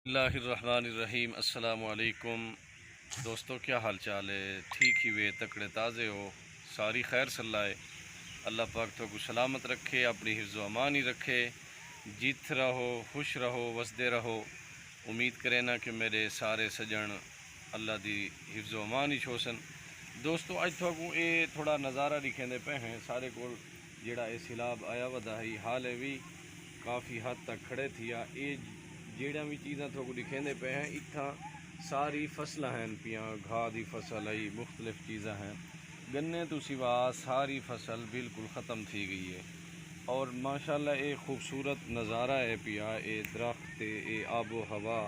اللہ الرحمن الرحیم۔ السلام علیکم دوستو، کیا حال چال ہے؟ ٹھیک ہی وے تکڑے تازے ہو؟ ساری خیر صلاح اللہ پاک تو کو سلامت رکھے، اپنی حفظ و امان ہی رکھے، جیت رہو، خوش رہو، وسدے رہو۔ امید کرے نا کہ میرے سارے سجن اللہ دی حفظ و امان ہی چھوسن۔ دوستو اج کو یہ تھوڑا نظارہ دکھیندے پہ ہیں سارے کو، جڑا یہ سیلاب آیا ودا ہی حال ہے بھی کافی حد تک کھڑے تھیا۔ یہ جیڑیاں بھی چیزاں تو دکھیندے پہ ہیں، اتھاں ساری فصلیں ہیں پیاں، گھا دی فصل ہے، مختلف چیزاں ہیں، گنے تو سوا ساری فصل بالکل ختم تھی گئی ہے۔ اور ماشاءاللہ ایک خوبصورت نظارہ ہے پیا، اے درخت اے آب و ہوا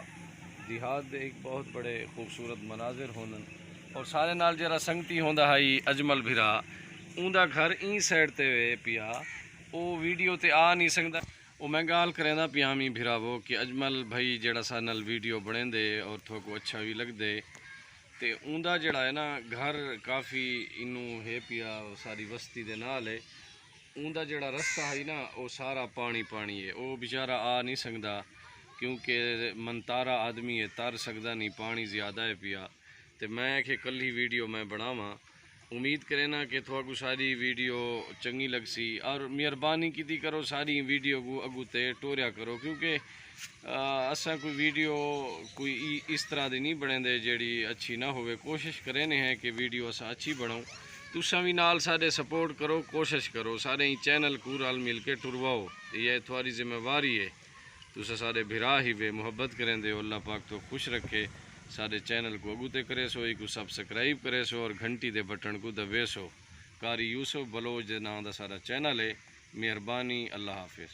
دیہات دے ایک بہت بڑے خوبصورت مناظر ہونن۔ اور سارے نال جرا سنگتی ہوندا ہے اجمل بھرا، اوندا گھر این سائڈ تے وے پیا، او ویڈیو تے آ نہیں سکدا۔ وہ میں گال کریں پیا ہمیں بھراوو کہ اجمل بھائی جڑا سا نال ویڈیو بنے دے اور تھو کو اچھا بھی لگ دے تے اوندا جڑا ہے نا گھر کافی انہوں ہے پیا ساری وستی دے نال ہے، اوندا جڑا رستہ ہے نا وہ سارا پانی پانی ہے، وہ بیچارہ آ نہیں سکدا کیونکہ منتارا آدمی ہے، تر سکدا نہیں، پانی زیادہ ہے پیا۔ تے میں کہ کل ہی ویڈیو میں بناواں، امید کرے نا کہ تھوڑا کو ساری ویڈیو چنگی لگ سی، اور مہربانی کیتی کرو ساری ویڈیو کو اگو تے ٹوریا کرو، کیونکہ اساں کوئی ویڈیو کوئی اس طرح دی نہیں بنے دے جیڑی اچھی نہ ہوئے۔ کوشش کریں ہیں کہ ویڈیو اساں اچھی بناؤں، تساں بھی نال سارے سپورٹ کرو، کوشش کرو سارے ہی چینل کو رل مل کے ٹرواؤ، یہ تھوڑی ذمہ واری ہے۔ تساں سارے بھرا ہی بے محبت کریں دے، اللہ پاک تو خوش رکھے، سارے چینل کو اگو تے کرے سو، ایک کو سبسکرائب کرے سو اور گھنٹی دے بٹن کو دبے سو۔ قاری یوسف بلوچ دے نام دا سارا چینل ہے۔ مہربانی، اللہ حافظ۔